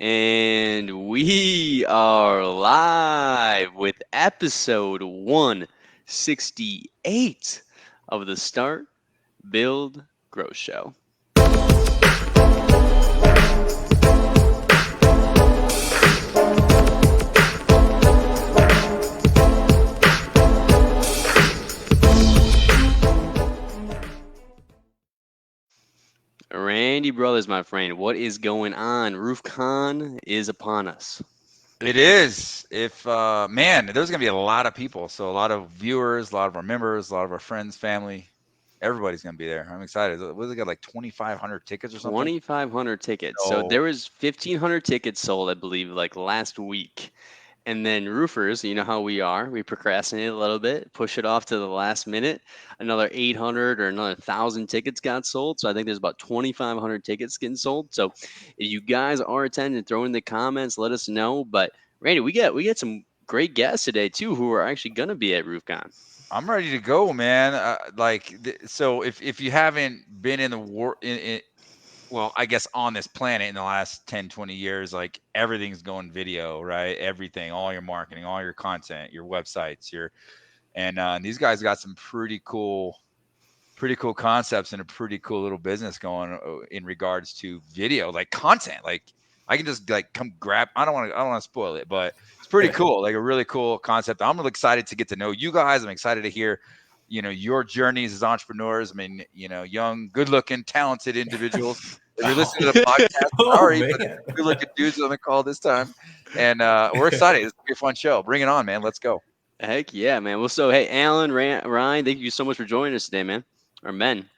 And we are live with episode 168 of the Start, Build, Grow Show. Randy Brothers, my friend, what is going on? RoofCon is upon us. It is. If man, there's gonna be a lot of people. So a lot of viewers, a lot of our members, a lot of our friends, family, everybody's gonna be there. I'm excited. What has it got, like 2,500 tickets or something? 2,500 tickets. So So there was 1,500 tickets sold, I believe, like last week. And then roofers, you know how we are. We procrastinate a little bit, push it off to the last minute. Another 800 or another 1,000 tickets got sold. So I think there's about 2,500 tickets getting sold. So if you guys are attending, throw in the comments, let us know. But Randy, we get some great guests today too, who are actually gonna be at RoofCon. I'm ready to go, man. So if you haven't been in the war well, I guess on this planet in the last 10, 20 years, like everything's going video, right? Everything, all your marketing, all your content, your websites, and these guys got some pretty cool concepts and a pretty cool little business going in regards to video, like content. Like I can just like come grab. I don't want to spoil it, but it's pretty cool. Like a really cool concept. I'm really excited to get to know you guys. I'm excited to hear, your journeys as entrepreneurs. I mean, young, good-looking, talented individuals. If you're Oh, listening to the podcast, oh sorry, but man. good-looking dudes on the call this time, and we're excited. It's gonna be a fun show. Bring it on, man. Let's go. Heck yeah, man. Well, so hey, Alan, Ryan, thank you so much for joining us today, man. Or men.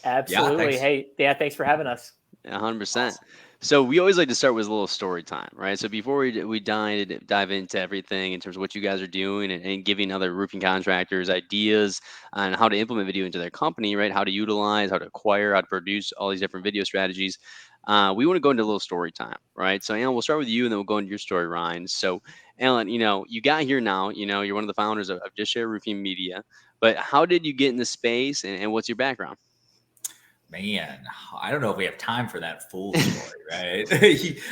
Yeah, Absolutely. thanks. Hey, yeah, thanks for having us. 100%. Awesome. So we always like to start with a little story time, right? So before we dive into everything in terms of what you guys are doing and giving other roofing contractors ideas on how to implement video into their company, right? How to utilize, how to acquire, how to produce all these different video strategies. We want to go into a little story time, right? So Alan, we'll start with you, and then we'll go into your story, Ryan. So Alan, you got here now. You're one of the founders of Just Share Roofing Media. But how did you get in the space, and what's your background? Man, I don't know if we have time for that full story, right?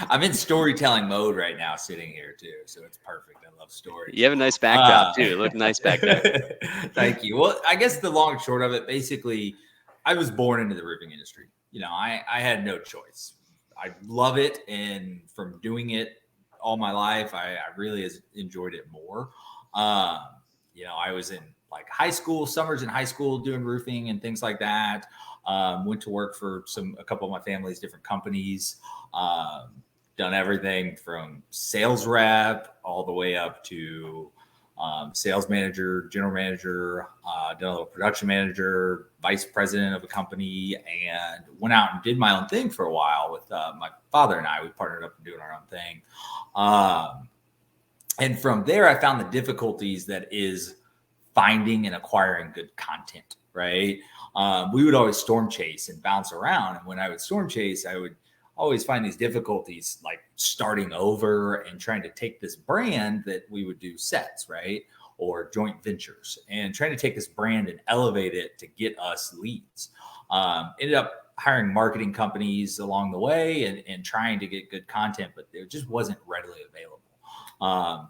I'm in storytelling mode right now, sitting here too, so it's perfect. I love stories. You have a nice backdrop too. It looked nice back there. Thank you. Well, I guess the long and short of it, basically, I was born into the roofing industry. I had no choice. I love it, and from doing it all my life, I really has enjoyed it more. Um, I was in like high school, summers in high school doing roofing and things like that. Went to work for a couple of my family's different companies. Done everything from sales rep all the way up to sales manager, general manager, done a little production manager, vice president of a company, and went out and did my own thing for a while with my father and I. We partnered up and doing our own thing. And from there, I found the difficulties that is finding and acquiring good content, right? We would always storm chase and bounce around. And when I would storm chase, I would always find these difficulties like starting over and trying to take this brand that we would do sets, right? Or joint ventures, and trying to take this brand and elevate it to get us leads. Ended up hiring marketing companies along the way and trying to get good content, but there just wasn't readily available.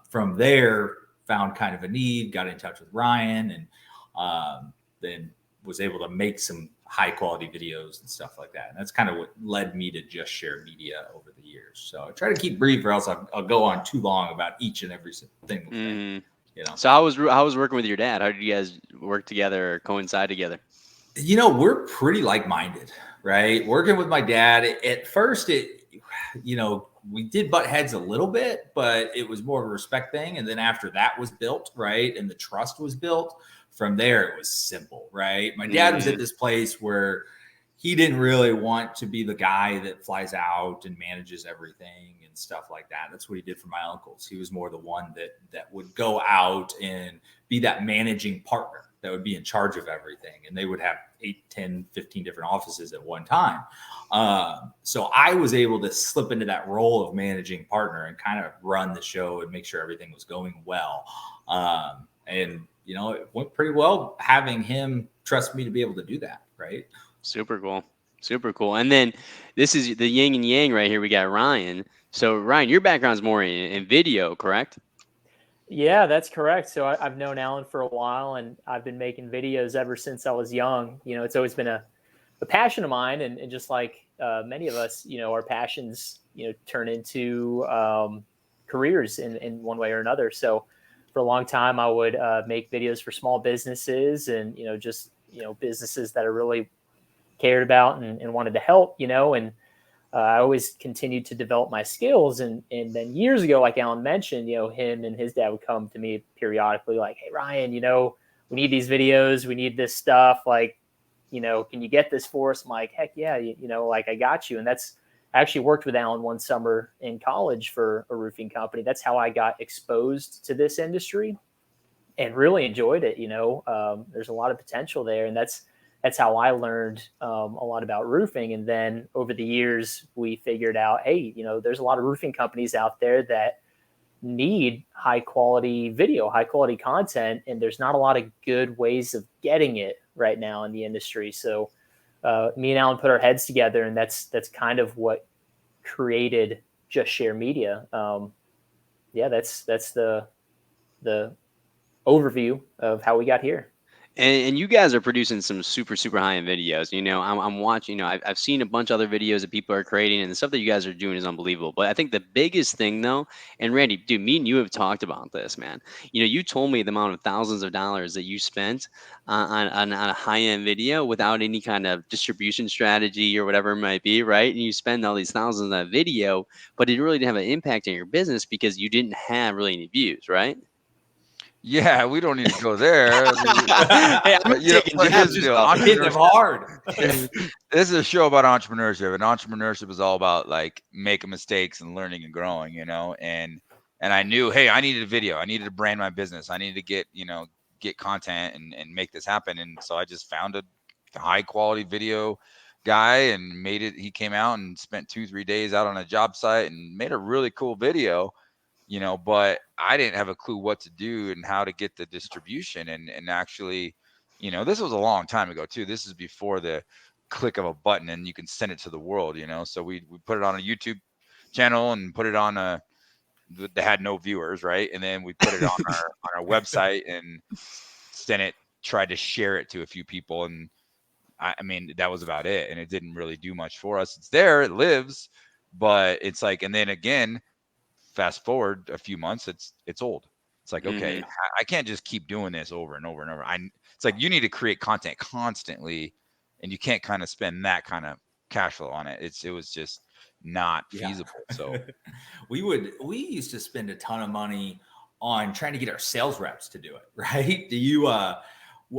From there, found kind of a need, got in touch with Ryan, and then was able to make some high quality videos and stuff like that. And that's kind of what led me to Just Share Media over the years. So I try to keep brief, or else I'll go on too long about each and every thing. Mm. So how was working with your dad? How did you guys work together or coincide together? We're pretty like-minded, right? Working with my dad, at first we did butt heads a little bit, but it was more of a respect thing. And then after that was built, right, and the trust was built, from there it was simple, right? My dad was at this place where he didn't really want to be the guy that flies out and manages everything and stuff like that. That's what he did for my uncles. He was more the one that would go out and be that managing partner that would be in charge of everything. And they would have 8, 10, 15 different offices at one time. So I was able to slip into that role of managing partner and kind of run the show and make sure everything was going well. And it went pretty well having him trust me to be able to do that. Right. Super cool. Super cool. And then this is the yin and yang right here. We got Ryan. So Ryan, your background's more in video, correct? Yeah, that's correct. So I've known Alan for a while, and I've been making videos ever since I was young. It's always been a passion of mine, and just like many of us, our passions, turn into careers in one way or another. So for a long time, I would make videos for small businesses, and just businesses that I really cared about and wanted to help. And I always continued to develop my skills. And then years ago, like Alan mentioned, him and his dad would come to me periodically like, "Hey, Ryan, we need these videos. We need this stuff. Like, can you get this for us?" I'm like, "Heck yeah, like I got you." And I actually worked with Alan one summer in college for a roofing company. That's how I got exposed to this industry and really enjoyed it. There's a lot of potential there. And that's how I learned a lot about roofing. And then over the years, we figured out, hey, there's a lot of roofing companies out there that need high quality video, high quality content, and there's not a lot of good ways of getting it right now in the industry. So me and Alan put our heads together, and that's kind of what created Just Share Media. That's the overview of how we got here. And you guys are producing some super, super high-end videos. I'm watching, I've seen a bunch of other videos that people are creating, and the stuff that you guys are doing is unbelievable. But I think the biggest thing, though, and Randy, dude, me and you have talked about this, man. You told me the amount of thousands of dollars that you spent on a high-end video without any kind of distribution strategy or whatever it might be, right? And you spend all these thousands on that video, but it really didn't have an impact on your business because you didn't have really any views, right? Yeah, we don't need to go there. Hey, I'm taking but here's the deal. Hitting them hard. This is a show about entrepreneurship, and entrepreneurship is all about like making mistakes and learning and growing, and I knew, hey, I needed a video. I needed to brand my business. I needed to get content and make this happen. And so I just found a high quality video guy and made it. He came out and spent 2-3 days out on a job site and made a really cool video. But I didn't have a clue what to do and how to get the distribution and actually, this was a long time ago too. This is before the click of a button and you can send it to the world, so we put it on a YouTube channel and put it on that had no viewers, right? And then we put it on our website and tried to share it to a few people. And I mean, that was about it. And it didn't really do much for us. It's there, it lives, but it's like, and then again, fast forward a few months, it's old. It's like, okay, I can't just keep doing this over and over and over. It's like you need to create content constantly, and you can't kind of spend that kind of cash flow on it. It was just not feasible. So we used to spend a ton of money on trying to get our sales reps to do it, right?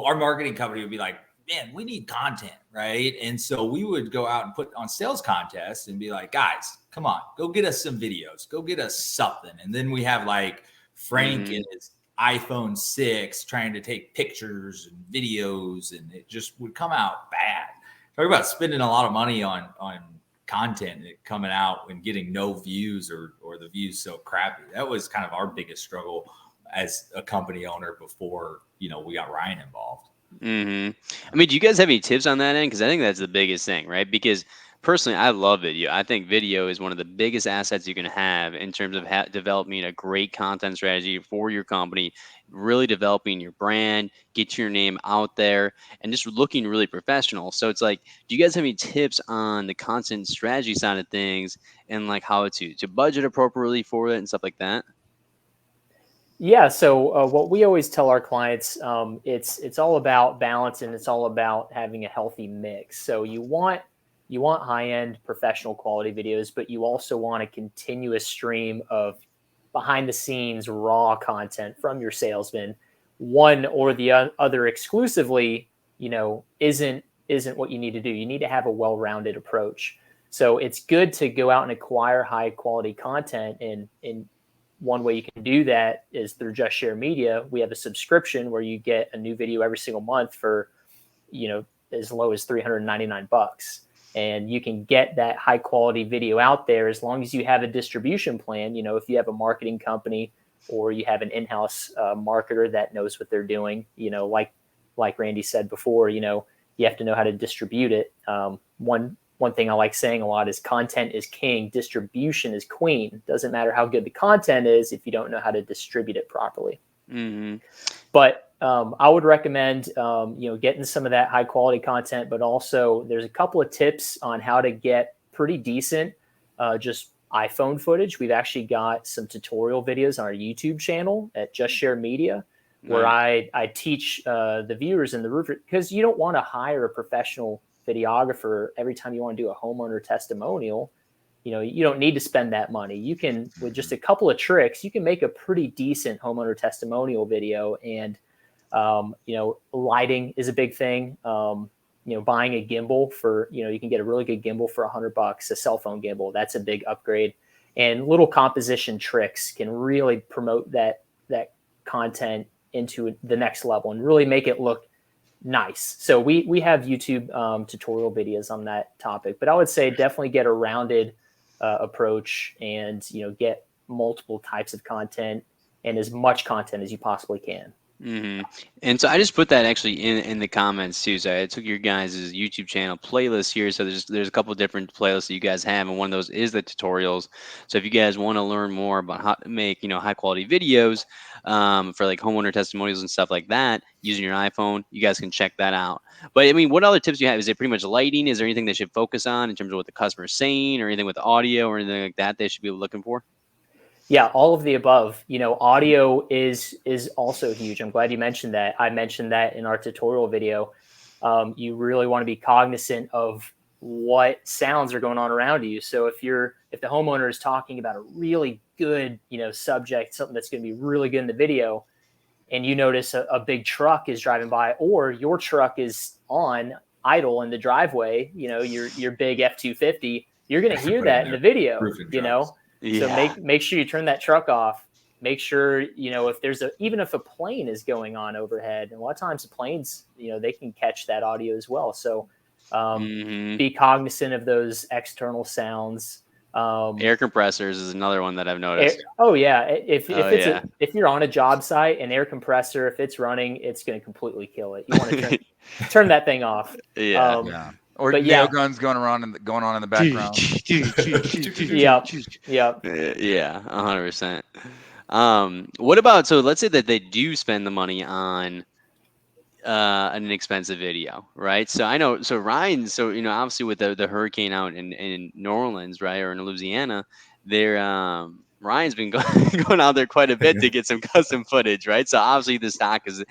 Our marketing company would be like, man, we need content, right? And so we would go out and put on sales contests and be like, guys, come on, go get us some videos, go get us something. And then we have like Frank and his iPhone 6 trying to take pictures and videos, and it just would come out bad. Talk about spending a lot of money on content coming out and getting no views or the views so crappy. That was kind of our biggest struggle as a company owner before, we got Ryan involved. I mean, do you guys have any tips on that end? Because I think that's the biggest thing, right? Because personally, I love video. I think video is one of the biggest assets you can have in terms of developing a great content strategy for your company, really developing your brand, get your name out there, and just looking really professional. So it's like, do you guys have any tips on the content strategy side of things and like how to budget appropriately for it and stuff like that? Yeah. So what we always tell our clients, it's all about balance, and it's all about having a healthy mix. So you want high-end professional quality videos, but you also want a continuous stream of behind the scenes raw content from your salesman. One or the other exclusively, isn't what you need to do. You need to have a well-rounded approach. So it's good to go out and acquire high quality content, and one way you can do that is through Just Share Media. We have a subscription where you get a new video every single month for, as low as $399. And you can get that high quality video out there as long as you have a distribution plan. If you have a marketing company or you have an in-house marketer that knows what they're doing, like Randy said before, you have to know how to distribute it. One one thing I like saying a lot is content is king, distribution is queen. Doesn't matter how good the content is if you don't know how to distribute it properly. Mm-hmm. But I would recommend, getting some of that high quality content, but also there's a couple of tips on how to get pretty decent just iPhone footage. We've actually got some tutorial videos on our YouTube channel at Just Share Media, where I teach the viewers in the roof, because you don't want to hire a professional videographer every time you want to do a homeowner testimonial. You don't need to spend that money. You can, with just a couple of tricks, you can make a pretty decent homeowner testimonial video. And, lighting is a big thing. Buying a gimbal you can get a really good gimbal for $100, a cell phone gimbal. That's a big upgrade. And little composition tricks can really promote that content into the next level and really make it look nice. So we have YouTube tutorial videos on that topic, but I would say definitely get a rounded approach and get multiple types of content and as much content as you possibly can. Mm-hmm. And so I just put that actually in the comments too. So I took your guys' YouTube channel playlist here. So there's a couple of different playlists that you guys have, and one of those is the tutorials. So if you guys want to learn more about how to make high quality videos for like homeowner testimonials and stuff like that using your iPhone, you guys can check that out. But I mean, what other tips do you have? Is it pretty much lighting? Is there anything they should focus on in terms of what the customer is saying, or anything with audio or anything like that they should be looking for? Yeah, all of the above. Audio is also huge. I'm glad you mentioned that. I mentioned that in our tutorial video. You really want to be cognizant of what sounds are going on around you. So if the homeowner is talking about a really good, subject, something that's going to be really good in the video, and you notice a big truck is driving by, or your truck is on idle in the driveway, your big F-250, you're going to hear that in the video, Yeah. So make sure you turn that truck off. Make sure, if even if a plane is going on overhead, and a lot of times the planes, they can catch that audio as well. So be cognizant of those external sounds. Air compressors is another one that I've noticed. If you're on a job site, an air compressor, if it's running, it's going to completely kill it. You want to turn that thing off. Yeah. Or nail guns going on in the background. Yep. Yeah, 100%. What about, so let's say that they do spend the money on an expensive video, right? So I know, so Ryan, obviously with the hurricane out in New Orleans, right, or in Louisiana, Ryan's been going out there quite a bit to get some custom footage, right? So obviously the stock is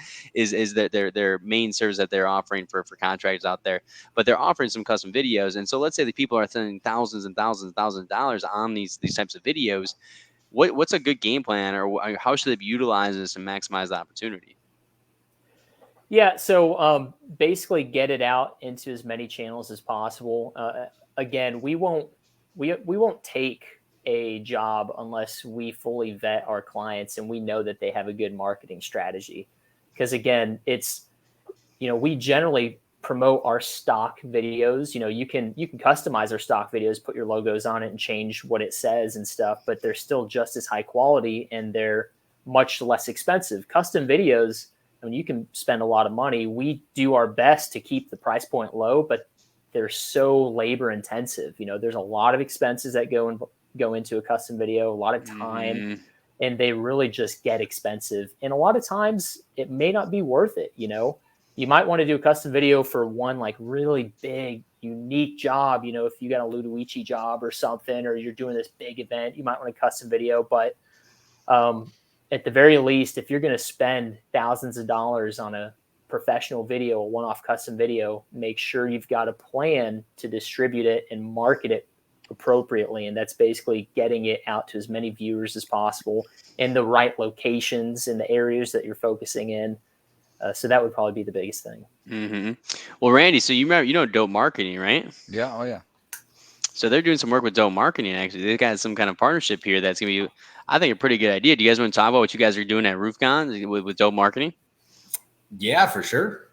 their main service that they're offering for contractors out there, but they're offering some custom videos. And so let's say the people are spending thousands and thousands and thousands of dollars on these types of videos. What's a good game plan, or how should they utilize this and maximize the opportunity? Yeah, so basically get it out into as many channels as possible. Again, we won't take a job unless we fully vet our clients and we know that they have a good marketing strategy. Because again, we generally promote our stock videos. You can customize our stock videos, put your logos on it and change what it says and stuff, but they're still just as high quality and they're much less expensive. Custom videos, I mean, you can spend a lot of money. We do our best to keep the price point low, but they're so labor intensive. There's a lot of expenses that go into a custom video, a lot of time, and they really just get expensive. And a lot of times it may not be worth it. You might want to do a custom video for one like really big, unique job. If you got a Ludovici job or something, or you're doing this big event, you might want a custom video. But at the very least, if you're going to spend thousands of dollars on a professional video, a one-off custom video, make sure you've got a plan to distribute it and market it appropriately. And that's basically getting it out to as many viewers as possible in the right locations in the areas that you're focusing in. So that would probably be the biggest thing. Mm-hmm. Well, Randy, so you remember, Dope Marketing, right? Yeah. Oh yeah. So they're doing some work with Dope Marketing. Actually, they've got some kind of partnership here that's gonna be, I think, a pretty good idea. Do you guys want to talk about what you guys are doing at RoofCon with Dope Marketing? Yeah, for sure.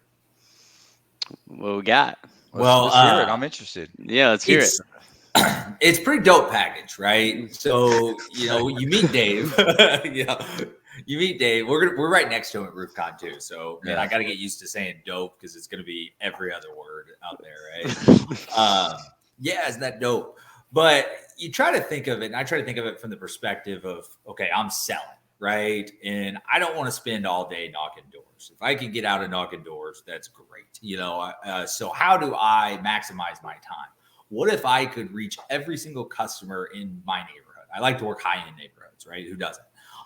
What we got? Let's hear it. I'm interested. Yeah, let's hear it. It's pretty dope package, right? So you meet Dave. You meet Dave. We're right next to him at RoofCon too. So man, I got to get used to saying dope because it's going to be every other word out there, right? Yeah, isn't that dope? But you try to think of it, and I try to think of it from the perspective of, okay, I'm selling, right? And I don't want to spend all day knocking doors. If I can get out of knocking doors, that's great. So how do I maximize my time? What if I could reach every single customer in my neighborhood? I like to work high-end neighborhoods, right? Who doesn't?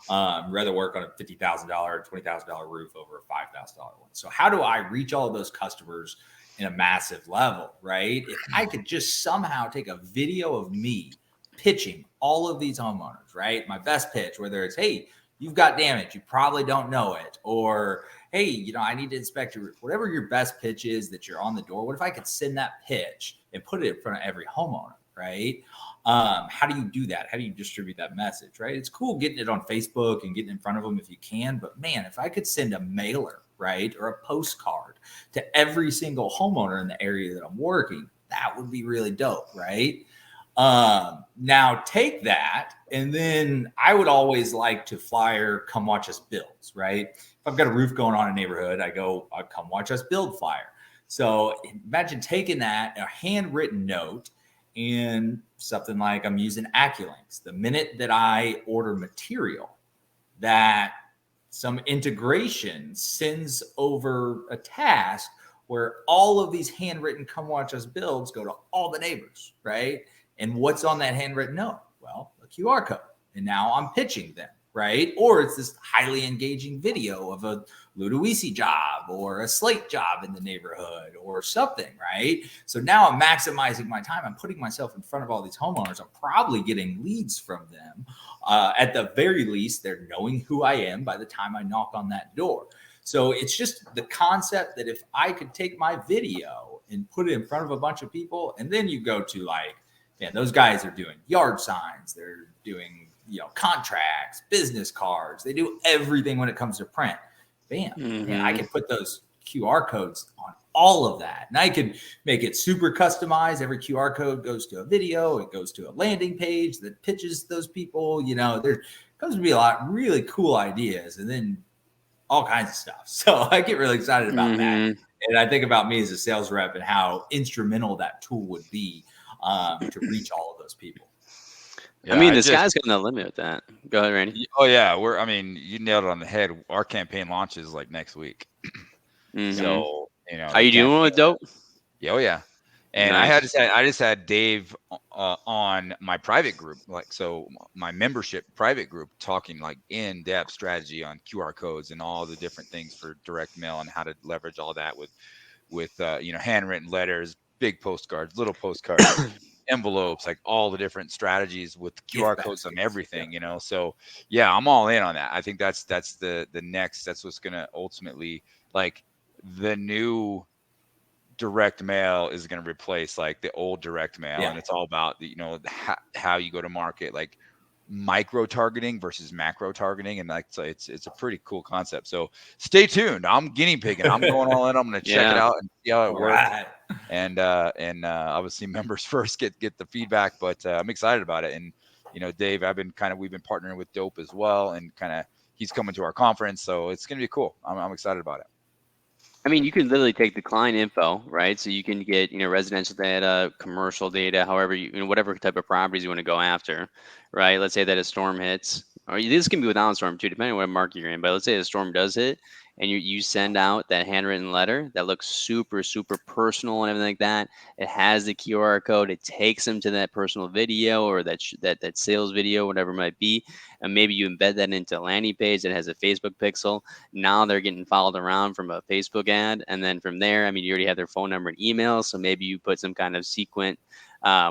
Rather work on a $50,000, $20,000 roof over a $5,000 one. So how do I reach all of those customers in a massive level, right? If I could just somehow take a video of me pitching all of these homeowners, right? My best pitch, whether it's, hey, you've got damage, you probably don't know it, or hey, I need to inspect your roof. Whatever your best pitch is that you're on the door, what if I could send that pitch and put it in front of every homeowner, right? How do you do that? How do you distribute that message, right? It's cool getting it on Facebook and getting in front of them if you can, but man, if I could send a mailer, right, or a postcard to every single homeowner in the area that I'm working, that would be really dope, right? Now take that, and then I would always like to flyer come watch us build, right? If I've got a roof going on in a neighborhood, I come watch us build flyer. So imagine taking that, a handwritten note, and something like I'm using AccuLinks. The minute that I order material, that some integration sends over a task where all of these handwritten come watch us builds go to all the neighbors, right? And what's on that handwritten note? Well, a QR code. And now I'm pitching them, right? Or it's this highly engaging video of a Ludowici job or a slate job in the neighborhood or something, right? So now I'm maximizing my time. I'm putting myself in front of all these homeowners. I'm probably getting leads from them. At the very least, they're knowing who I am by the time I knock on that door. So it's just the concept that if I could take my video and put it in front of a bunch of people, and then you go to like, man, those guys are doing yard signs, they're doing, contracts, business cards, they do everything when it comes to print. Bam, man, I can put those QR codes on all of that. And I can make it super customized. Every QR code goes to a video. It goes to a landing page that pitches those people. There comes to be a lot of really cool ideas and then all kinds of stuff. So I get really excited about that. And I think about me as a sales rep and how instrumental that tool would be to reach all of those people. Yeah, I mean, the sky's got no limit with that. Go ahead, Randy. Oh yeah, you nailed it on the head. Our campaign launches like next week. So are you doing with Dope? Yeah, oh yeah. And nice. I just had Dave on my private group, my membership private group, talking like in depth strategy on QR codes and all the different things for direct mail and how to leverage all that with handwritten letters, big postcards, little postcards. Envelopes, like all the different strategies with QR codes on everything, So yeah, I'm all in on that. I think that's the next, that's what's going to ultimately, like, the new direct mail is going to replace like the old direct mail. And it's all about how you go to market, like micro targeting versus macro targeting. And like, so it's a pretty cool concept. So stay tuned. I'm guinea pigging. I'm going all in. I'm going to check it out and see how it works. Right. And obviously members first get the feedback, but I'm excited about it. And, Dave, we've been partnering with Dope as well. And he's coming to our conference. So it's going to be cool. I'm excited about it. I mean, you can literally take the client info, right? So you can get, residential data, commercial data, however whatever type of properties you want to go after, right? Let's say that a storm hits, or this can be without a storm too, depending on what market you're in. But let's say a storm does hit, and you send out that handwritten letter that looks super, super personal and everything like that. It has the QR code. It takes them to that personal video or that sales video, whatever it might be. And maybe you embed that into a landing page that has a Facebook pixel. Now they're getting followed around from a Facebook ad. And then from there, I mean, you already have their phone number and email. So maybe you put some kind of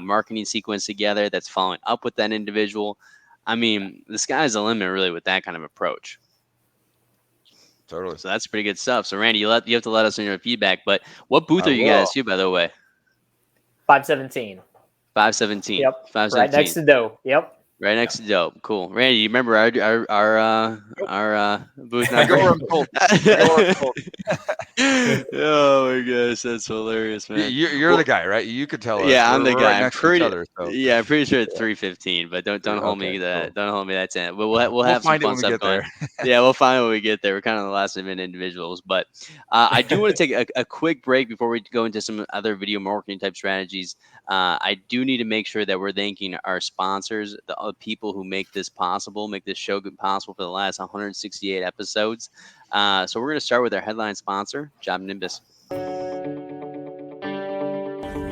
marketing sequence together that's following up with that individual. I mean, the sky's the limit really with that kind of approach. Totally. So that's pretty good stuff. So Randy, you have to let us know your feedback. But what booth are you guys to, by the way? 517. 517. Yep. 517. Right next to Dope. Yep. Right next to Dope. Cool. Randy, you remember our booth I number? go where I'm told. I go where I'm told. Oh my gosh, that's hilarious, man. You're the guy, right? You could tell us. Yeah, I'm the We're guy. right I'm next to each pretty. other. So Yeah, I'm pretty sure it's 3:15, but don't hold me okay, to that. cool. Don't hold me that 10. But we'll We'll have some find it fun when we stuff get going. there. Yeah, we'll find it when we get there. We're kind of the last minute individuals, but I do want to take a quick break before we go into some other video marketing type strategies. I do need to make sure that we're thanking our sponsors, the people who make this possible, make this show possible for the last 168 episodes. So we're going to start with our headline sponsor, Job Nimbus.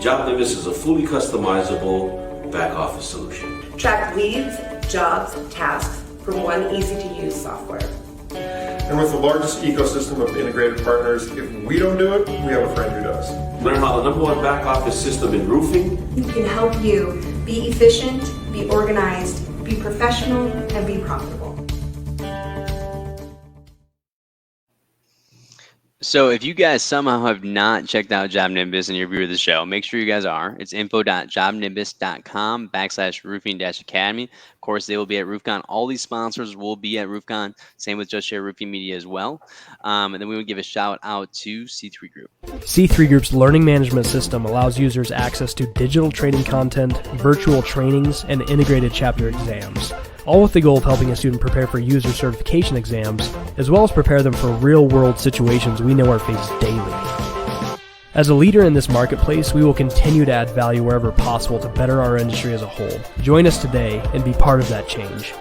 Job Nimbus is a fully customizable back office solution. Track leads, jobs, tasks from one easy-to-use software. And with the largest ecosystem of integrated partners, if we don't do it, we have a friend who does. Learn how the #1 back office system in roofing can help you be efficient, be organized, be professional, and be profitable. So if you guys somehow have not checked out Job Nimbus and you're a viewer of the show, make sure you guys are. It's info.jobnimbus.com/roofing-academy. Of course, they will be at RoofCon. All these sponsors will be at RoofCon. Same with Just Share Roofing Media as well. And then we would give a shout out to C3 Group. C3 Group's learning management system allows users access to digital training content, virtual trainings, and integrated chapter exams, all with the goal of helping a student prepare for user certification exams, as well as prepare them for real-world situations we know are faced daily. As a leader in this marketplace, we will continue to add value wherever possible to better our industry as a whole. Join us today and be part of that change.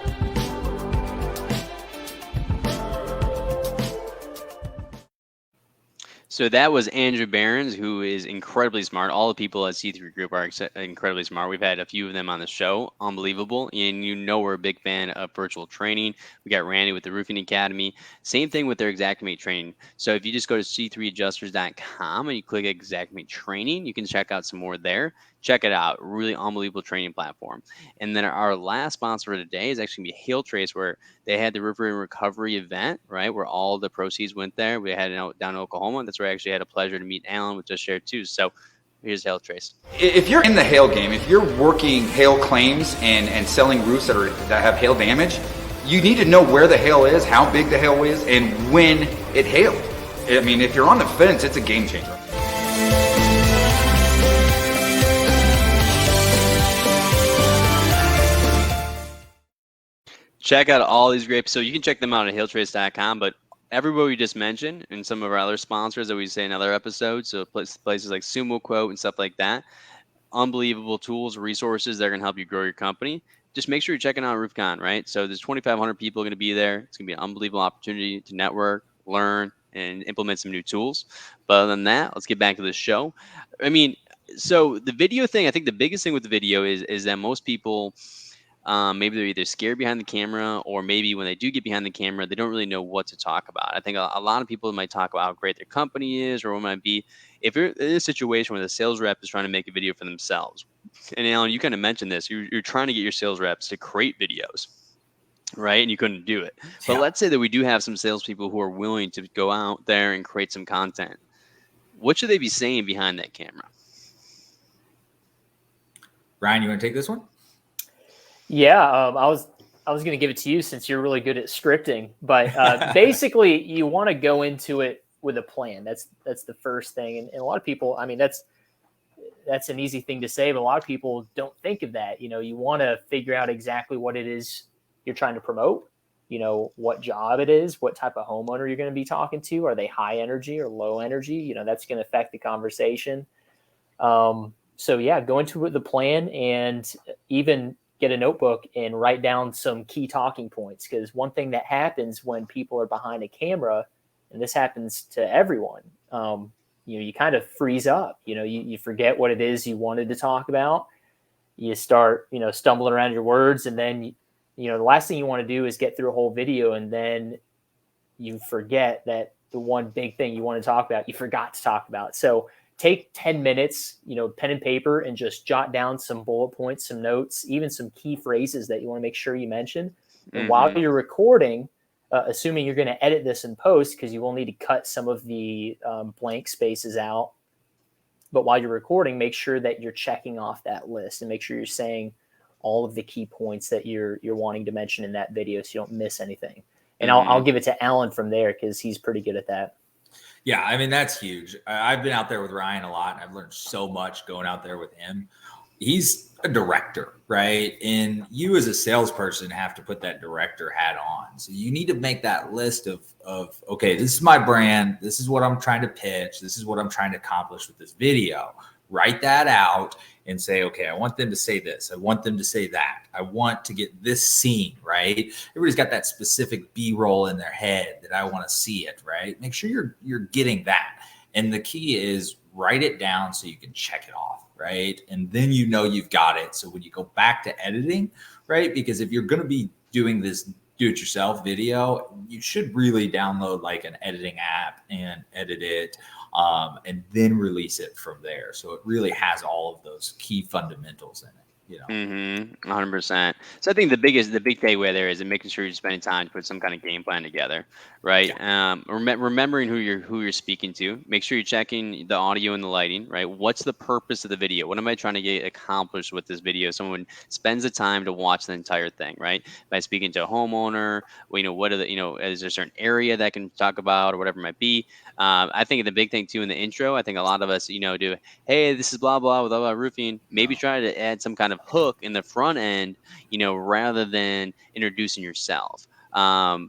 So that was Andrew Behrens, who is incredibly smart. All the people at C3 Group are incredibly smart. We've had a few of them on the show. Unbelievable. And you know we're a big fan of virtual training. We got Randy with the Roofing Academy. Same thing with their Xactimate training. So if you just go to c3adjusters.com and you click Xactimate training, you can check out some more there. Check it out. Really unbelievable training platform. And then our last sponsor for today is actually going to be Hail Trace, where they had the River and Recovery event, right, where all the proceeds went there. We had it down in Oklahoma. That's where I actually had a pleasure to meet Alan with Just Share too. So here's Hail Trace. If you're in the hail game, if you're working hail claims and selling roofs that have hail damage, you need to know where the hail is, how big the hail is, and when it hailed. I mean, if you're on the fence, it's a game changer. Check out all these great, so you can check them out at hailtrace.com, but everybody we just mentioned and some of our other sponsors that we say in other episodes, so places like Sumo Quote and stuff like that, unbelievable tools, resources that are going to help you grow your company. Just make sure you're checking out RoofCon, right? So there's 2,500 people going to be there. It's going to be an unbelievable opportunity to network, learn, and implement some new tools. But other than that, let's get back to the show. I mean, so the video thing, I think the biggest thing with the video is that most people, maybe they're either scared behind the camera, or maybe when they do get behind the camera, they don't really know what to talk about. I think a lot of people might talk about how great their company is, or what might be. If you're in a situation where the sales rep is trying to make a video for themselves, and Alan, you kind of mentioned this, you're trying to get your sales reps to create videos, right? And you couldn't do it. But Yeah. let's say that we do have some salespeople who are willing to go out there and create some content. What should they be saying behind that camera? Ryan, you want to take this one? Yeah, I was going to give it to you since you're really good at scripting. But basically, you want to go into it with a plan. That's the first thing. And a lot of people, I mean, that's an easy thing to say, but a lot of people don't think of that. You know, you want to figure out exactly what it is you're trying to promote. You know, what job it is, what type of homeowner you're going to be talking to. Are they high energy or low energy? You know, that's going to affect the conversation. So yeah, go into it with the plan, and even get a notebook and write down some key talking points. Because one thing that happens when people are behind a camera, and this happens to everyone, you kind of freeze up. You forget what it is you wanted to talk about. You start, stumbling around your words, and then, the last thing you want to do is get through a whole video and then you forget that the one big thing you want to talk about, you forgot to talk about. So take 10 minutes, pen and paper, and just jot down some bullet points, some notes, even some key phrases that you want to make sure you mention. And while you're recording, assuming you're going to edit this in post, because you will need to cut some of the blank spaces out. But while you're recording, make sure that you're checking off that list and make sure you're saying all of the key points that you're wanting to mention in that video, so you don't miss anything. And I'll give it to Alan from there, because he's pretty good at that. Yeah, I mean, that's huge. I've been out there with Ryan a lot, and I've learned so much going out there with him. He's a director, right? And you as a salesperson have to put that director hat on. So you need to make that list of okay, this is my brand. This is what I'm trying to pitch. This is what I'm trying to accomplish with this video. Write that out and say, okay, I want them to say this. I want them to say that. I want to get this scene, right? Everybody's got that specific B-roll in their head that I want to see it, right? Make sure you're getting that. And the key is write it down so you can check it off, right? And then you know you've got it. So when you go back to editing, right? Because if you're going to be doing this do-it-yourself video, you should really download like an editing app and edit it, and then release it from there. So it really has all of those key fundamentals in it. 100%. So I think the big takeaway there is making sure you're spending time to put some kind of game plan together, right? Yeah. Remembering who you're speaking to. Make sure you're checking the audio and the lighting, right? What's the purpose of the video? What am I trying to get accomplished with this video? Someone spends the time to watch the entire thing, right? By speaking to a homeowner, what are the, is there a certain area that can talk about or whatever it might be? I think the big thing too in the intro, I think a lot of us, do, hey, this is blah, blah, blah, blah, roofing. Maybe try to add some kind of hook in the front end, rather than introducing yourself,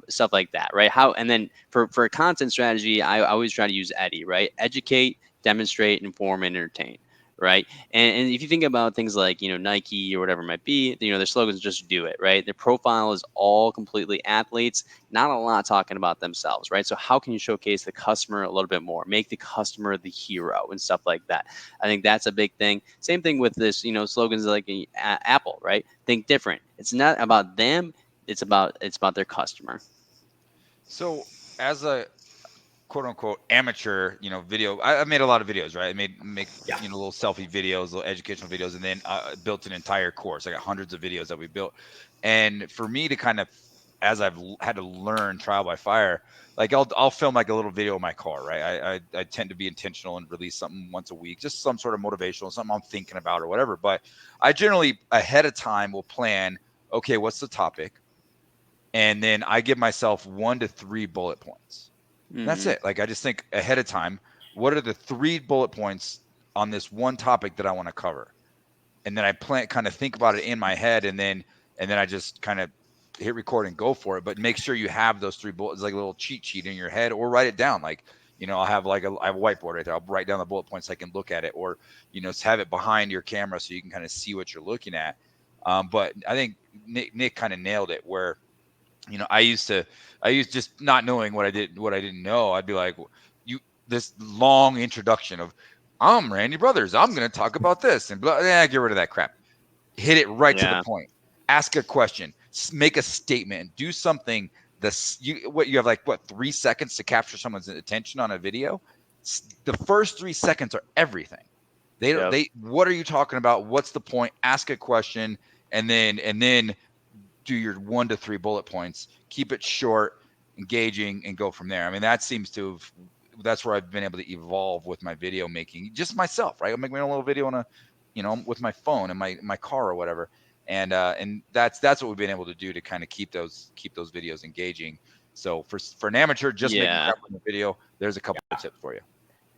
stuff like that, right? And then for a content strategy, I always try to use EDDIE, right? Educate, demonstrate, inform, and entertain, right? And if you think about things like, Nike or whatever it might be, their slogans, just do it, right? Their profile is all completely athletes, not a lot talking about themselves, right? So how can you showcase the customer a little bit more, make the customer the hero and stuff like that? I think that's a big thing. Same thing with this, slogans like Apple, right? Think different. It's not about them. It's about their customer. So as a quote unquote amateur, video, I made a lot of videos, right? I make little selfie videos, little educational videos, and then built an entire course. I got hundreds of videos that we built. And for me to kind of, as I've had to learn trial by fire, like I'll film like a little video in my car, right? I tend to be intentional and release something once a week, just some sort of motivational, something I'm thinking about or whatever. But I generally ahead of time will plan, okay, what's the topic? And then I give myself 1 to 3 bullet points. That's it. Like I just think ahead of time, what are the 3 bullet points on this one topic that I want to cover? And then I kind of think about it in my head, and then I just kind of hit record and go for it. But make sure you have those 3 bullets, like a little cheat sheet in your head, or write it down. Like, I'll have I have a whiteboard right there. I'll write down the bullet points so I can look at it, or, have it behind your camera so you can kind of see what you're looking at. But I think Nick kind of nailed it where, I used just not knowing what I didn't know. I'd be like, this long introduction of, I'm Randy Brothers, I'm going to talk about this, and blah, get rid of that crap. Hit it right to the point. Ask a question, make a statement, do something. You have 3 seconds to capture someone's attention on a video. The first 3 seconds are everything. What are you talking about? What's the point? Ask a question, and then do your 1 to 3 bullet points, keep it short, engaging, and go from there. I mean, that's where I've been able to evolve with my video making, just myself, right? I'm making my own little video on with my phone and my car or whatever. And that's what we've been able to do to kind of keep those videos engaging. So for an amateur, just making a video, there's a couple of tips for you.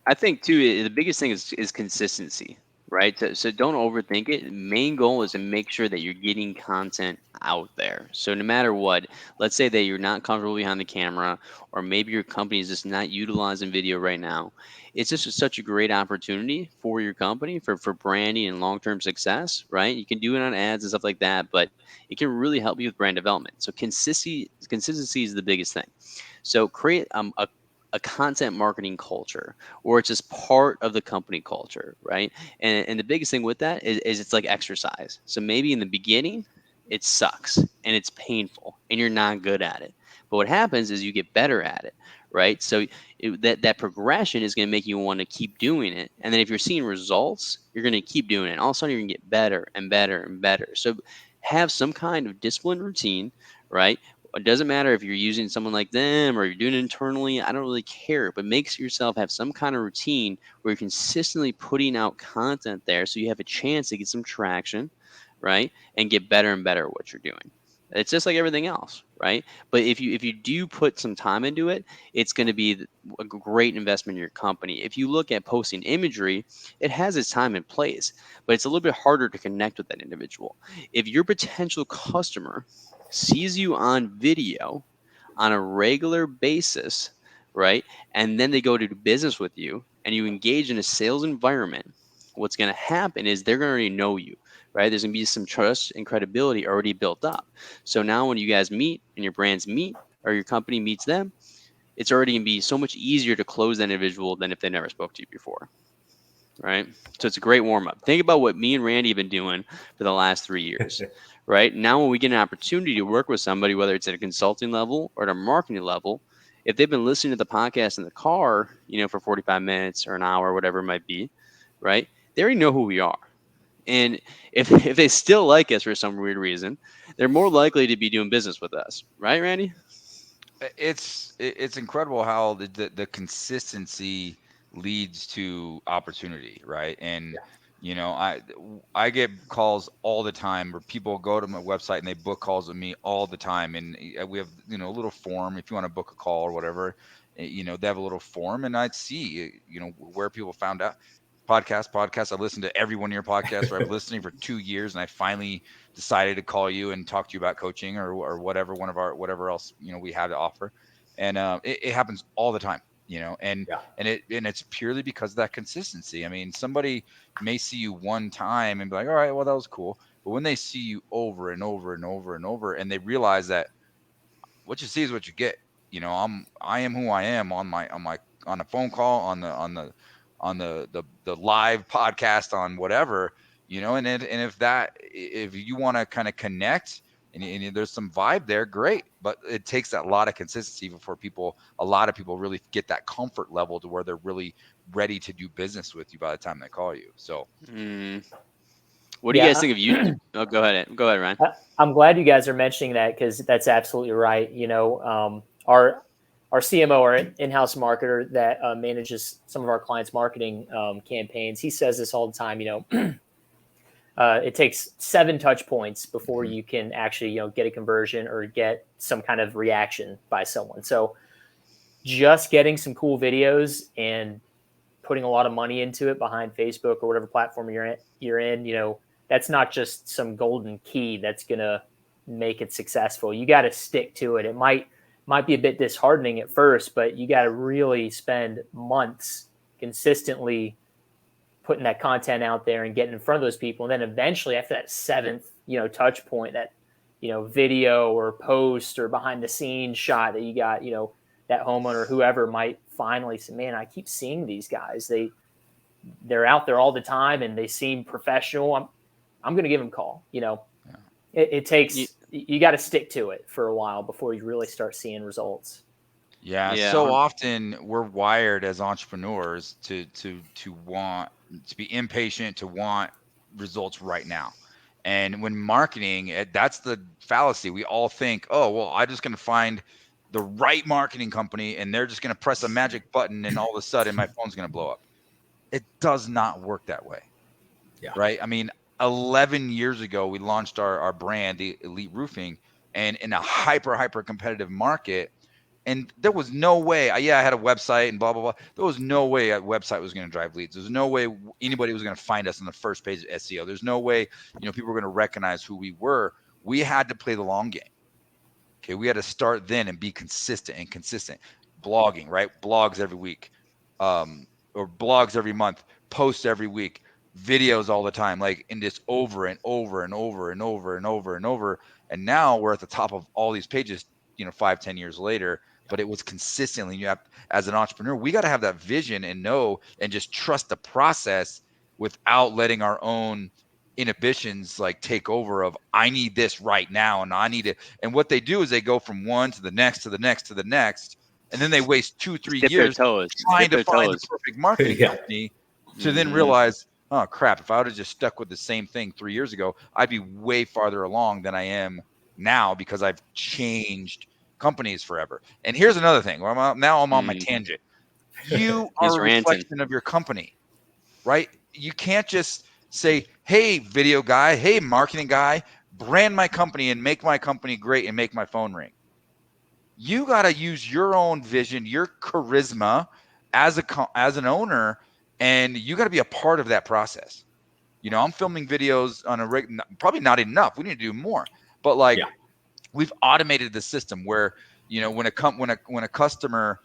I think too, the biggest thing is consistency, right? So don't overthink it. Main goal is to make sure that you're getting content out there. So no matter what, let's say that you're not comfortable behind the camera, or maybe your company is just not utilizing video right now. It's just such a great opportunity for your company for branding and long-term success, right? You can do it on ads and stuff like that, but it can really help you with brand development. So consistency is the biggest thing. So create a content marketing culture, or it's just part of the company culture, right? And the biggest thing with that is it's like exercise. So maybe in the beginning, it sucks and it's painful and you're not good at it. But what happens is you get better at it, right? So that progression is going to make you want to keep doing it. And then if you're seeing results, you're going to keep doing it. All of a sudden, you're going to get better and better and better. So have some kind of disciplined routine, right? It doesn't matter if you're using someone like them or you're doing it internally. I don't really care, but make yourself have some kind of routine where you're consistently putting out content there so you have a chance to get some traction, right? And get better and better at what you're doing. It's just like everything else, right? But if you do put some time into it, it's going to be a great investment in your company. If you look at posting imagery, it has its time and place, but it's a little bit harder to connect with that individual. If your potential customer sees you on video on a regular basis, right, and then they go to do business with you and you engage in a sales environment, what's going to happen is they're going to already know you, right? There's going to be some trust and credibility already built up. So now when you guys meet and your brands meet or your company meets them, it's already going to be so much easier to close that individual than if they never spoke to you before, right? So it's a great warm up. Think about what me and Randy have been doing for the last 3 years, right? Now when we get an opportunity to work with somebody, whether it's at a consulting level or at a marketing level, if they've been listening to the podcast in the car, for 45 minutes or an hour, whatever it might be, right? They already know who we are. And if they still like us for some weird reason, they're more likely to be doing business with us. Right, Randy? It's incredible how the consistency leads to opportunity, right? And I get calls all the time where people go to my website and they book calls with me all the time, and we have a little form if you want to book a call or whatever. They have a little form, and I'd see where people found out. Podcast. I listened to every one of your podcasts. I've been listening for 2 years, and I finally decided to call you and talk to you about coaching or whatever, whatever else we have to offer. And it happens all the time, and it's purely because of that consistency. I mean, somebody may see you one time and be like, all right, well, that was cool. But when they see you over and over and over and over, and they realize that what you see is what you get. I am who I am on a phone call, on the live podcast, on whatever, and if you want to kind of connect and there's some vibe there, great. But it takes a lot of consistency before a lot of people really get that comfort level to where they're really ready to do business with you by the time they call you. So what do you guys think of YouTube? Oh, go ahead, Ryan. I'm glad you guys are mentioning that, because that's absolutely right. Our CMO, our in-house marketer that manages some of our clients' marketing campaigns, he says this all the time. It takes 7 touch points before you can actually, get a conversion or get some kind of reaction by someone. So just getting some cool videos and putting a lot of money into it behind Facebook or whatever platform you're in, that's not just some golden key that's going to make it successful. You got to stick to it. It might be a bit disheartening at first, but you got to really spend months consistently putting that content out there and getting in front of those people. And then eventually after that 7th, touch point, that, video or post or behind the scenes shot that you got, that homeowner, whoever might finally say, man, I keep seeing these guys. They're out there all the time and they seem professional. I'm going to give them a call. It takes, you got to stick to it for a while before you really start seeing results. Yeah. So often we're wired as entrepreneurs to want to be impatient, to want results right now. And when marketing, that's the fallacy. We all think, oh, well, I'm just going to find the right marketing company and they're just going to press a magic button and all of a sudden my phone's going to blow up. It does not work that way. Yeah. Right. I mean, 11 years ago, we launched our brand, the Elite Roofing, and in a hyper competitive market. And there was no way, I had a website and blah, blah, blah. There was no way a website was going to drive leads. There's no way anybody was going to find us on the first page of SEO. There's no way, people were going to recognize who we were. We had to play the long game. Okay. We had to start then and be consistent. Blogging, right? Blogs every week, or blogs every month, posts every week, videos all the time, like in this over and over and over and over and over and over. And now we're at the top of all these pages, 5-10 years later. But it was consistently, you have, as an entrepreneur, we got to have that vision and know and just trust the process without letting our own inhibitions like take over of, I need this right now. And I need it. And what they do is they go from one to the next, to the next, to the next. And then they waste 2-3 years trying to find the perfect marketing company to then realize, oh crap, if I would have just stuck with the same thing 3 years ago, I'd be way farther along than I am now because I've changed companies forever. And here's another thing. Now I'm on my tangent. You are a reflection of your company, right? You can't just say, hey, video guy, hey, marketing guy, brand my company and make my company great and make my phone ring. You got to use your own vision, your charisma as an owner, and you got to be a part of that process. I'm filming videos on probably not enough. We need to do more. But like we've automated the system where, when a customer,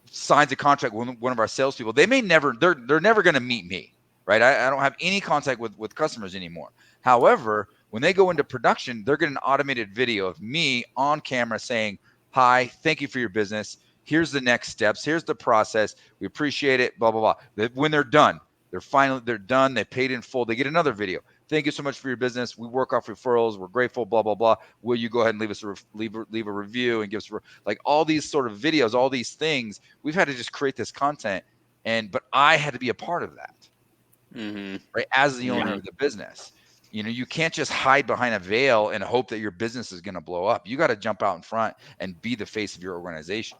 signs a contract with one of our salespeople, they're never going to meet me, right? I don't have any contact with customers anymore. However, when they go into production, they're getting an automated video of me on camera saying, hi, thank you for your business. Here's the next steps. Here's the process. We appreciate it, blah, blah, blah. When they're done, they're done. They paid in full. They get another video. Thank you so much for your business. We work off referrals. We're grateful, blah, blah, blah. Will you go ahead and leave us leave a review and give us like all these sort of videos, all these things. We've had to just create this content. But I had to be a part of that, right? As the owner of the business. You can't just hide behind a veil and hope that your business is going to blow up. You got to jump out in front and be the face of your organization.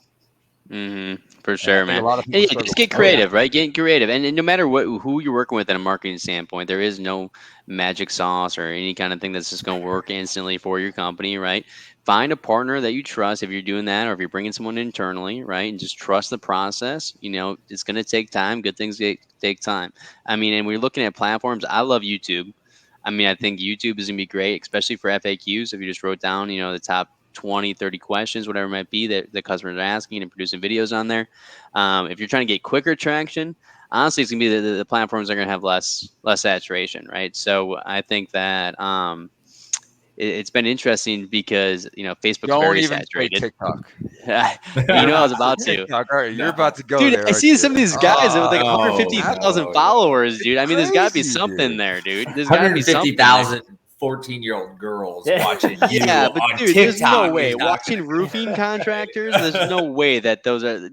For sure, man. Yeah, just get creative, right? Get creative, and no matter who you're working with in a marketing standpoint, there is no magic sauce or any kind of thing that's just going to work instantly for your company, right? Find a partner that you trust if you're doing that, or if you're bringing someone internally, right? And just trust the process. It's going to take time. Good things take time. I mean, and we're looking at platforms. I love YouTube. I mean, I think YouTube is going to be great, especially for FAQs. If you just wrote down, the top 20, 30 questions, whatever it might be that the customers are asking and producing videos on there. If you're trying to get quicker traction, honestly, it's going to be the platforms are going to have less saturation, right? So I think that it's been interesting because, Facebook's very saturated. TikTok. I was about to. TikTok. All right, you're about to go dude, there. I see some of these guys with like 150,000 followers, dude. I mean, there's got to be something there, dude. There's got to be something. 150,000 14-year-old girls watching you but on dude, TikTok. there's no way. Watching roofing contractors, there's no way that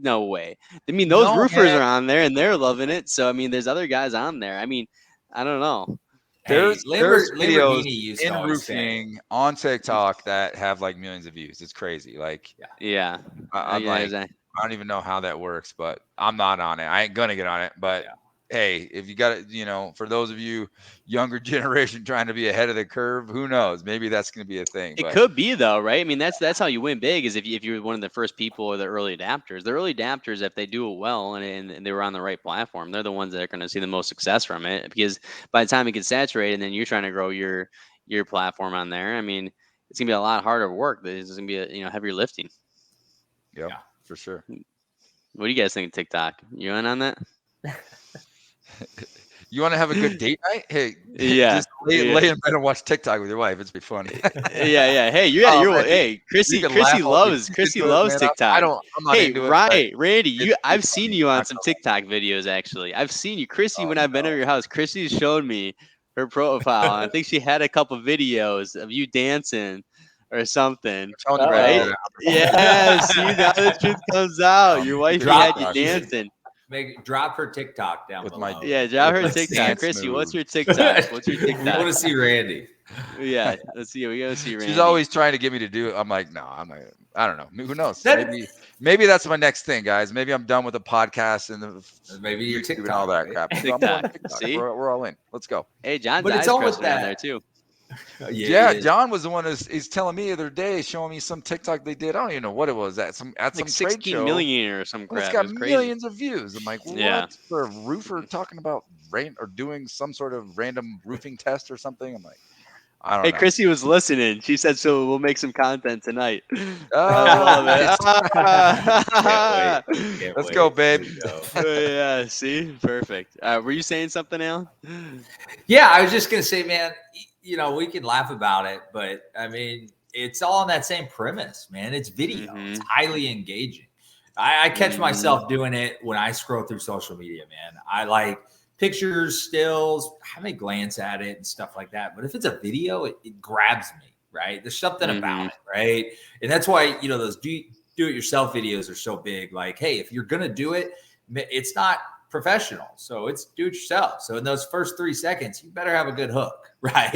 no way. I mean, those roofers are on there and they're loving it. So, I mean, there's other guys on there. I mean, I don't know. There's videos used in roofing on TikTok that have like millions of views. It's crazy. Like, yeah. I don't even know how that works, but I'm not on it. I ain't gonna get on it. But hey, if you got it, for those of you younger generation trying to be ahead of the curve, who knows? Maybe that's going to be a thing. It could be though, right? I mean, that's how you win big is if you're one of the first people or the early adapters. The early adapters, if they do it well and they were on the right platform, they're the ones that are going to see the most success from it. Because by the time it gets saturated, and then you're trying to grow your platform on there, I mean, it's gonna be a lot harder work. It's gonna be heavier lifting. Yep, for sure. What do you guys think of TikTok? You on that? You want to have a good date night? Hey, just lay in bed and watch TikTok with your wife. It's be funny. yeah. Hey, hey, Chrissy loves TikTok. I'm not into it. Randy, I've seen you on some TikTok videos. Actually, I've seen you, Chrissy. When I've been over your house, Chrissy's showed me her profile. I think she had a couple videos of you dancing or something, right? Yeah. See, now the truth comes out. Your wife had you dancing. Drop her TikTok down below. Drop her TikTok. Chrissy, what's your TikTok? We want to see Randy. Yeah, let's see. We gotta see Randy. She's always trying to get me to do it. I'm like, no, I don't know. Who knows? Maybe that's my next thing, guys. Maybe I'm done with the podcast and maybe your TikTok and all that crap. TikTok. See, we're all in. Let's go. Hey, John, but it's all with that on there too. Yeah, John was the one he's telling me the other day, showing me some TikTok they did. I don't even know what it was at some trade show. 16 million or some crap. It's got millions of views. I'm like, what? For a roofer talking about rain or doing some sort of random roofing test or something? I'm like, I don't know. Hey, Chrissy was listening. She said, so we'll make some content tonight. Oh, let's go, babe. Yeah, see? Perfect. Were you saying something, Alan? Yeah, I was just going to say, man, we can laugh about it, but I mean, it's all on that same premise, man. It's video. It's highly engaging. I catch myself doing it when I scroll through social media, man. I like pictures, stills, I may glance at it and stuff like that. But if it's a video, it grabs me, right? There's something about it, right? And that's why, those do-it-yourself videos are so big. Like, hey, if you're going to do it, it's not professional. So it's do it yourself. So in those first 3 seconds, you better have a good hook, right?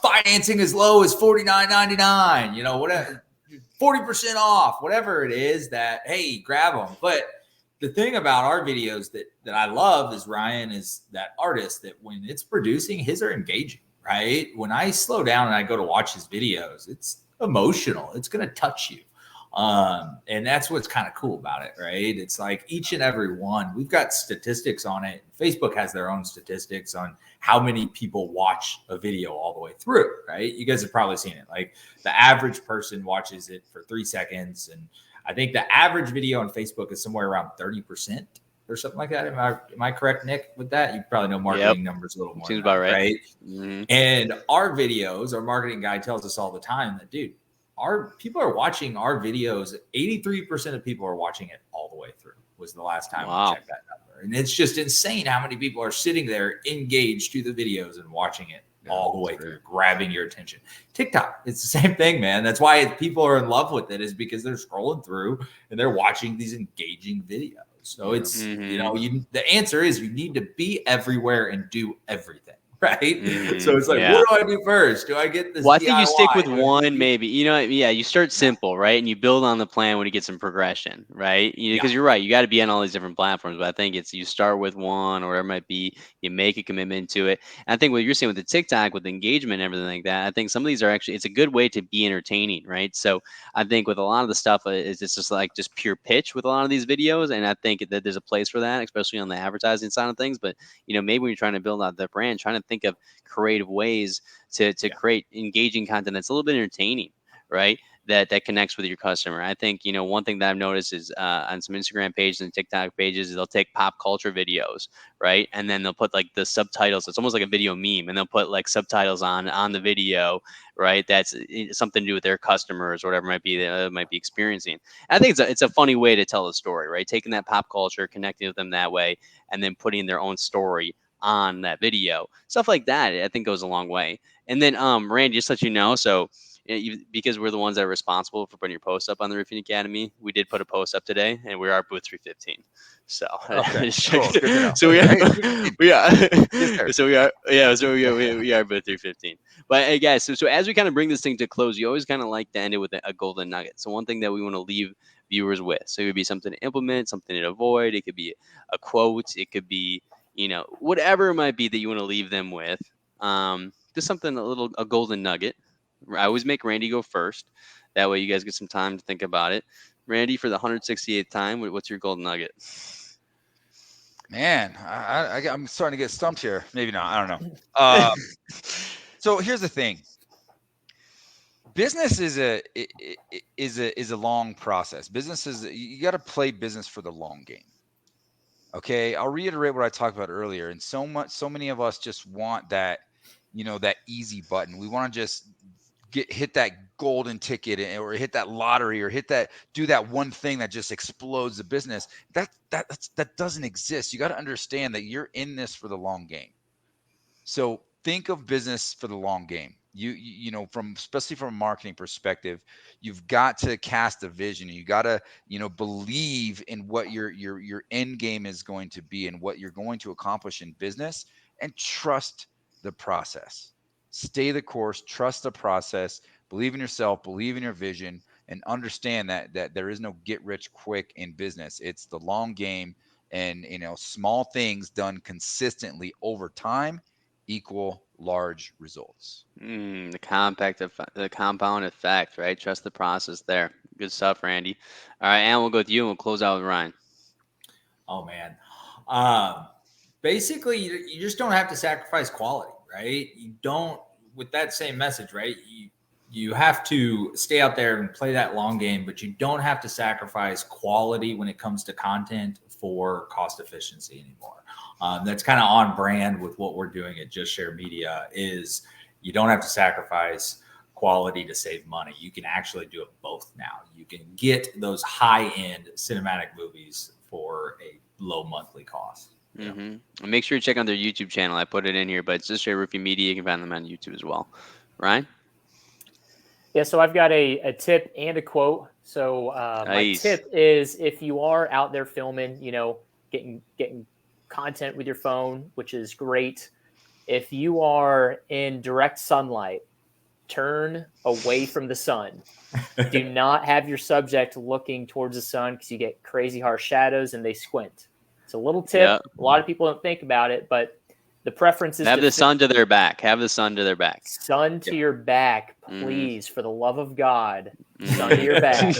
Financing as low as $49.99, whatever, 40% off, whatever it is that, hey, grab them. But the thing about our videos that I love is Ryan is that artist that when it's producing, his are engaging, right? When I slow down and I go to watch his videos, it's emotional. It's going to touch you. And that's what's kind of cool about it, right? It's like each and every one, we've got statistics on it. Facebook has their own statistics on how many people watch a video all the way through, right? You guys have probably seen it. Like the average person watches it for 3 seconds. And I think the average video on Facebook is somewhere around 30% or something like that. Am I correct, Nick, with that? You probably know marketing numbers a little more. Seems about right. Mm-hmm. And our videos, our marketing guy tells us all the time that, dude, our people are watching our videos. 83% of people are watching it all the way through was the last time we checked that number. And it's just insane how many people are sitting there engaged to the videos and watching it all the way through, grabbing your attention. TikTok, it's the same thing, man. That's why people are in love with it, is because they're scrolling through and they're watching these engaging videos. So it's, the answer is you need to be everywhere and do everything. Right. So it's like, what do I do first? Do I get this? Well, I think DIY? you stick with one, maybe, you start simple, right? And you build on the plan when you get some progression, right? Because you're right. You got to be on all these different platforms, but I think it's, you start with one, or whatever it might be, you make a commitment to it. And I think what you're saying with the TikTok, with engagement and everything like that, I think some of these are actually, it's a good way to be entertaining, right? So I think with a lot of the stuff, it's just like just pure pitch with a lot of these videos. And I think that there's a place for that, especially on the advertising side of things. But, maybe when you're trying to build out the brand, trying to think of creative ways to create engaging content that's a little bit entertaining, right? That connects with your customer. I think, one thing that I've noticed is on some Instagram pages and TikTok pages, they'll take pop culture videos, right? And then they'll put like the subtitles. It's almost like a video meme, and they'll put like subtitles on the video, right? That's something to do with their customers or whatever might be experiencing. And I think it's a funny way to tell a story, right? Taking that pop culture, connecting with them that way, and then putting their own story on that video. Stuff like that, I think, goes a long way. And then, Randy, just to let you know, so because we're the ones that are responsible for putting your post up on the Roofing Academy, we did put a post up today, and we are booth 315. So, okay, cool. Good to know. So we are booth 315. But hey, guys, so as we kind of bring this thing to close, you always kind of like to end it with a golden nugget. So one thing that we want to leave viewers with, so it would be something to implement, something to avoid. It could be a quote. It could be, whatever it might be that you want to leave them with. Just something, a golden nugget. I always make Randy go first. That way you guys get some time to think about it. Randy, for the 168th time, what's your golden nugget? Man, I'm starting to get stumped here. Maybe not. I don't know. So here's the thing. Business is a long process. Business is, you got to play business for the long game. Okay, I'll reiterate what I talked about earlier. And so many of us just want that, that easy button. We want to just hit that golden ticket, or hit that lottery, or do that one thing that just explodes the business. That doesn't exist. You got to understand that you're in this for the long game. So think of business for the long game. Especially from a marketing perspective, you've got to cast a vision. You got to, believe in what your end game is going to be and what you're going to accomplish in business, and trust the process. Stay the course, trust the process, believe in yourself, believe in your vision, and understand that there is no get rich quick in business. It's the long game, and small things done consistently over time equal large results. The compound effect, right? Trust the process there. Good stuff, Randy. All right, and we'll go with you, and we'll close out with Ryan. Oh, man. Basically, you just don't have to sacrifice quality, right? You don't, with that same message, right? You have to stay out there and play that long game, but you don't have to sacrifice quality when it comes to content for cost efficiency anymore. That's kind of on brand with what we're doing at Just Share Media. Is you don't have to sacrifice quality to save money. You can actually do it both now. You can get those high-end cinematic movies for a low monthly cost. Mm-hmm. And make sure you check out their YouTube channel. I put it in here, but it's Just Share Roofing Media. You can find them on YouTube as well. Ryan? Yeah, so I've got a tip and a quote. So my tip is, if you are out there filming, getting content with your phone, which is great. If you are in direct sunlight, turn away from the sun. Do not have your subject looking towards the sun because you get crazy harsh shadows and they squint. It's a little tip. Yep. A lot of people don't think about it, but the preference is Have to the sun to their back. Have the sun to their back. sun to your back, Mhm. please, for the love of God. Mhm. Sun to your back.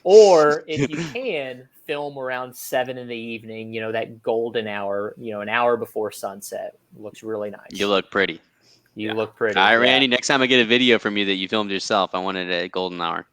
Or if you can, film around 7 in the evening, that golden hour, an hour before sunset. Looks really nice. You look pretty. You look pretty. All right, yeah. Randy. Next time I get a video from you that you filmed yourself, I want it at golden hour.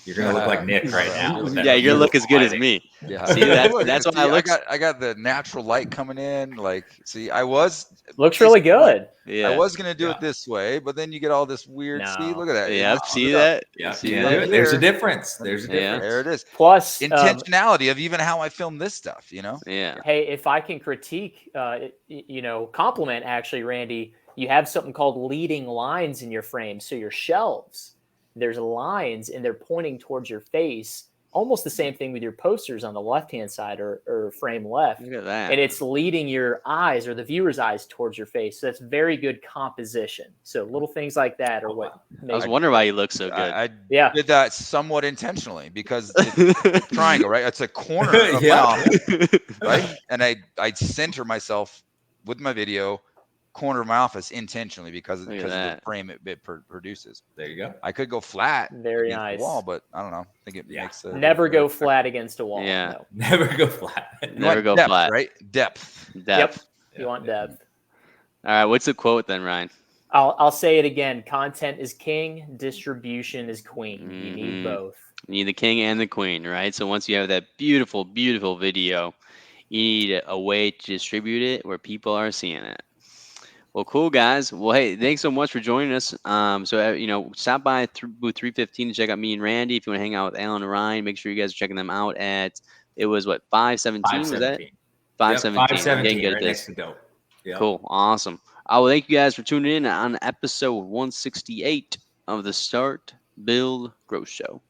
You're gonna look like Nick right now. with that Yeah, your look as good as lighting. me. Yeah. See, that's why I look. I got the natural light coming in. Like, see, I was Looks really good. Yeah. I was gonna do it this way, but then you get all this weird. See, No. look at that. Yeah. It's See screwed up. that? Yeah, See yeah, that? there's a difference. There's a Yeah. difference. There it is. Plus, Intentionality of even how I film this stuff. Yeah. hey, if I can critique, compliment actually, Randy, you have something called leading lines in your frame. So your shelves, there's lines and they're pointing towards your face. Almost the same thing with your posters on the left-hand side or frame left. Look at that. And it's leading your eyes or the viewer's eyes towards your face. So that's very good composition. So little things like that are what I was makes wondering why you look so good. I Yeah. did that somewhat intentionally because it's a triangle, right? It's a corner of my Yeah. office, right? And I center myself with my video corner of my office intentionally because of the that. frame it produces. There you go. I could go flat Very against nice. the wall, but I don't know. I think it Yeah. makes Never go flat against a wall. Yeah. No. Never go flat. You Never want go depth, flat. right? Depth. Depth. You want depth. All right. What's the quote then, Ryan? I'll say it again. Content is king, distribution is queen. You Mhm. need both. You need the king and the queen, right? So once you have that beautiful, beautiful video, you need a way to distribute it where people are seeing it. Well, cool, guys. Well, hey, thanks so much for joining us. Stop by booth 315 to check out me and Randy. If you want to hang out with Alan and Ryan, make sure you guys are checking them out at, it was what, 517? Was that? 517. 517. Yep, 517. Getting good Right at next this. to dope. Yep. Cool. Awesome. Well, thank you guys for tuning in on episode 168 of the Start, Build, Grow Show.